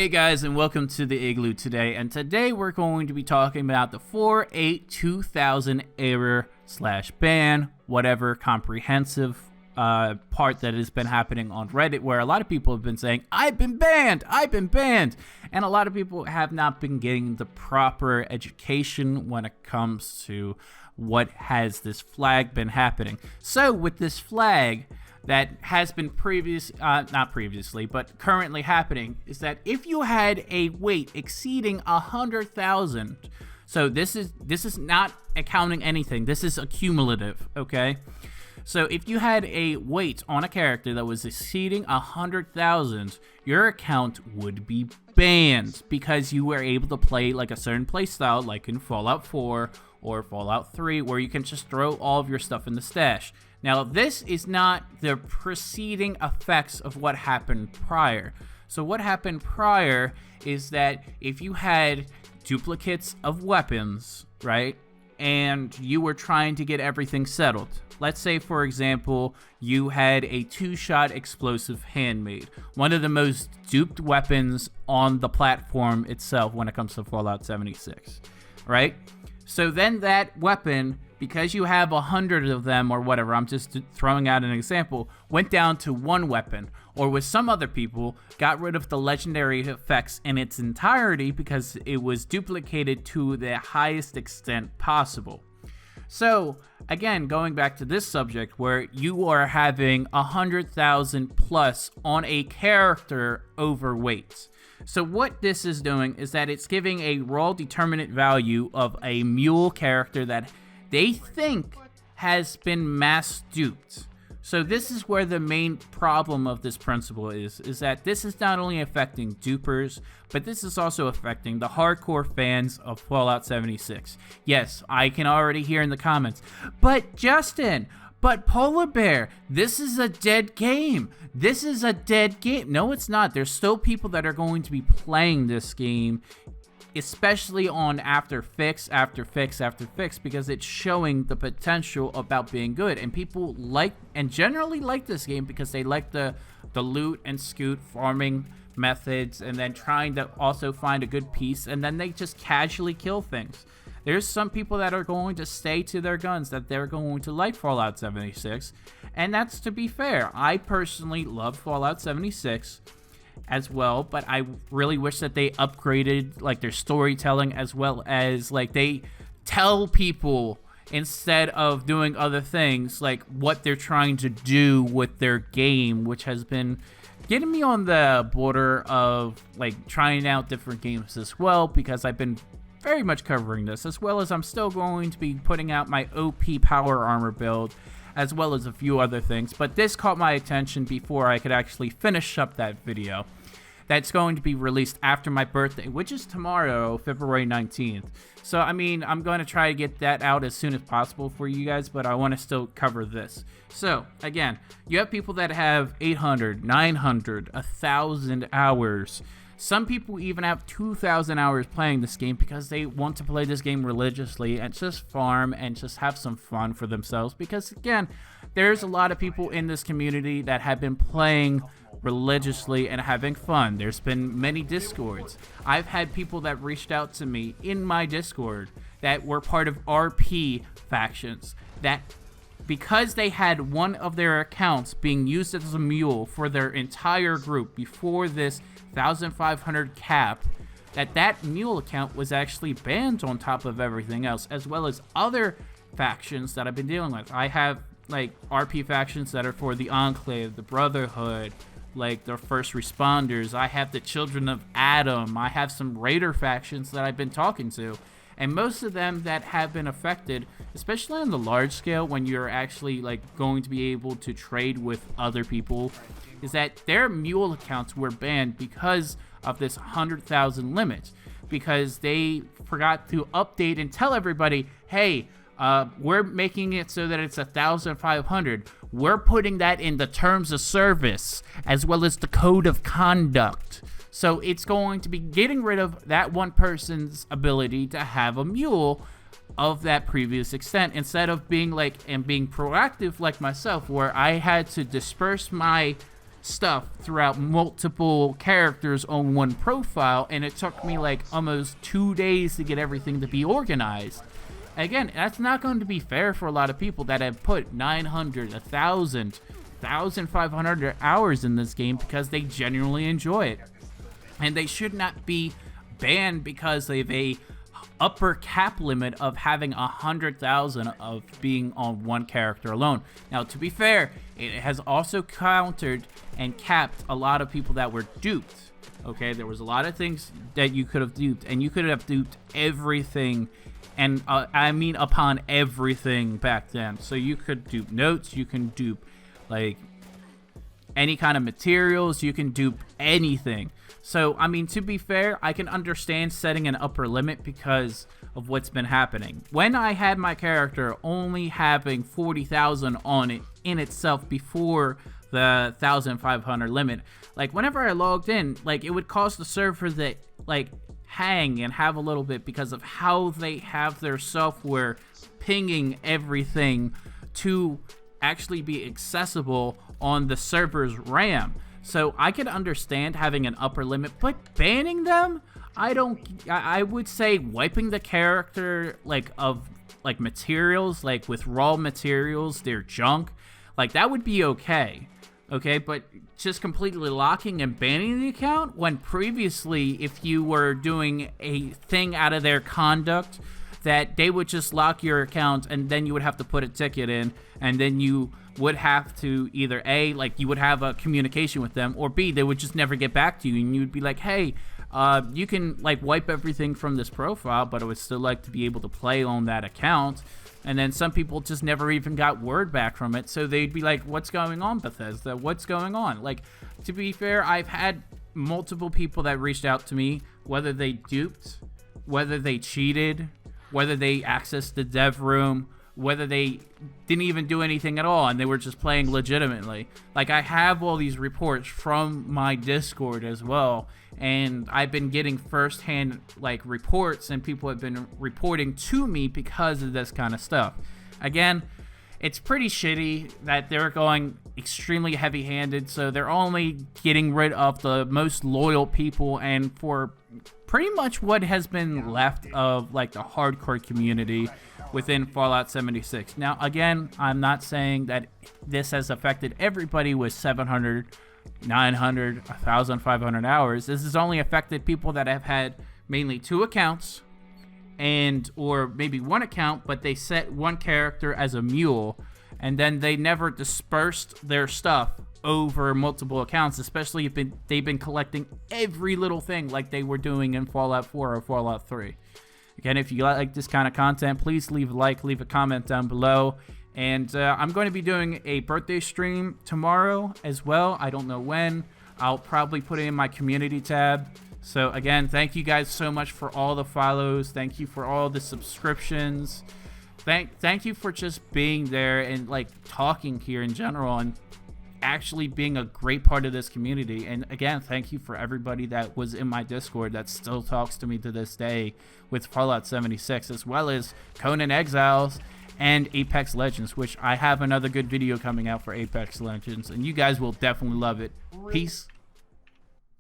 Hey guys, and welcome to the Igloo today. And today we're going to be talking about the 4.8.2000 error/ban, whatever comprehensive part that has been happening on Reddit, where a lot of people have been saying, I've been banned, and a lot of people have not been getting the proper education when it comes to what has this flag been happening. So with this flag that has been not previously, but currently happening, is that if you had a weight exceeding 100,000, so this is not accounting anything, this is accumulative, okay? So if you had a weight on a character that was exceeding 100,000, your account would be banned because you were able to play like a certain playstyle, like in Fallout 4 or Fallout 3, where you can just throw all of your stuff in the stash. Now, this is not the preceding effects of what happened prior. So what happened prior is that if you had duplicates of weapons, right, and you were trying to get everything settled. Let's say, for example, you had a 2-shot explosive handmade, one of the most duped weapons on the platform itself when it comes to Fallout 76, right? So then that weapon, because you have 100 of them or whatever, I'm just throwing out an example, went down to one weapon. Or with some other people, got rid of the legendary effects in its entirety because it was duplicated to the highest extent possible. So, again, going back to this subject where you are having 100,000 plus on a character overweight. So what this is doing is that it's giving a raw determinate value of a mule character that they think has been mass duped. So this is where the main problem of this principle is that this is not only affecting dupers, but this is also affecting the hardcore fans of Fallout 76. Yes, I can already hear in the comments, but Justin, but Polarbear, this is a dead game. This is a dead game. No, it's not. There's still people that are going to be playing this game, especially on after fix, because it's showing the potential about being good. And people like and generally like this game because they like the loot and scoot farming methods, and then trying to also find a good piece, and then they just casually kill things. There's some people that are going to stay to their guns, that they're going to like Fallout 76, and that's to be fair. I personally love Fallout 76 as well, but I really wish that they upgraded like their storytelling, as well as like they tell people instead of doing other things, like what they're trying to do with their game, which has been getting me on the border of like trying out different games as well, because I've been very much covering this, as well as I'm still going to be putting out my OP power armor build, as well as a few other things. But this caught my attention before I could actually finish up that video. That's going to be released after my birthday, which is tomorrow, February 19th. So, I mean, I'm going to try to get that out as soon as possible for you guys, but I want to still cover this. So, again, you have people that have 800, 900, 1,000 hours. Some people even have 2,000 hours playing this game because they want to play this game religiously and just farm and just have some fun for themselves. Because, again, there's a lot of people in this community that have been playing religiously and having fun. There's been many Discords. I've had people that reached out to me in my Discord that were part of RP factions that, because they had one of their accounts being used as a mule for their entire group before this 1,500 cap, that mule account was actually banned on top of everything else, as well as other factions that I've been dealing with. I have like RP factions that are for the Enclave, the Brotherhood, like the First Responders. I have the Children of Adam. I have some Raider factions that I've been talking to. And most of them that have been affected, especially on the large scale when you're actually like going to be able to trade with other people, is that their mule accounts were banned because of this 100,000 limit. Because they forgot to update and tell everybody, hey, we're making it so that it's 1,500. We're putting that in the terms of service as well as the code of conduct. So it's going to be getting rid of that one person's ability to have a mule of that previous extent, instead of being like and being proactive like myself, where I had to disperse my stuff throughout multiple characters on one profile, and it took me like almost 2 days to get everything to be organized. Again, that's not going to be fair for a lot of people that have put 900, 1,000, 1,500 hours in this game because they genuinely enjoy it. And they should not be banned because of a upper cap limit of having 100,000 of being on one character alone. Now, to be fair, it has also countered and capped a lot of people that were duped. Okay, there was a lot of things that you could have duped, and you could have duped everything, and I mean upon everything back then. So you could dupe notes, you can dupe like any kind of materials, you can dupe anything. So, I mean, to be fair, I can understand setting an upper limit because of what's been happening. When I had my character only having 40,000 on it in itself before the 1,500 limit, like whenever I logged in, like it would cause the server to like hang and have a little bit because of how they have their software pinging everything to actually be accessible on the server's RAM. So I can understand having an upper limit, but banning them, I would say wiping the character like of like materials, like with raw materials, their junk, like that would be okay. Okay, but just completely locking and banning the account when previously if you were doing a thing out of their conduct that they would just lock your account and then you would have to put a ticket in, and then you would have to either A, like you would have a communication with them, or B, they would just never get back to you and you'd be like, hey, you can like wipe everything from this profile, but I would still like to be able to play on that account. And then some people just never even got word back from it, so they'd be like, what's going on, Bethesda? What's going on? Like, to be fair, I've had multiple people that reached out to me, whether they duped, whether they cheated, whether they accessed the dev room, whether they didn't even do anything at all and they were just playing legitimately. Like, I have all these reports from my Discord as well, and I've been getting firsthand like reports, and people have been reporting to me because of this kind of stuff. Again, it's pretty shitty that they're going extremely heavy-handed, so they're only getting rid of the most loyal people, and for pretty much what has been left of like the hardcore community within Fallout 76. Now, again, I'm not saying that this has affected everybody with 700, 900, 1,500 hours. This has only affected people that have had mainly 2 accounts and or maybe 1 account, but they set 1 character as a mule, and then they never dispersed their stuff over multiple accounts, especially if they've been collecting every little thing like they were doing in Fallout 4 or Fallout 3. Again, if you like this kind of content, please leave a like, leave a comment down below. And I'm going to be doing a birthday stream tomorrow as well. I don't know when. I'll probably put it in my community tab. So again, thank you guys so much for all the follows. Thank you for all the subscriptions. Thank you for just being there and like talking here in general and actually being a great part of this community. And again, thank you for everybody that was in my Discord that still talks to me to this day with Fallout 76, as well as Conan Exiles and Apex Legends, which I have another good video coming out for Apex Legends, and you guys will definitely love it. Peace.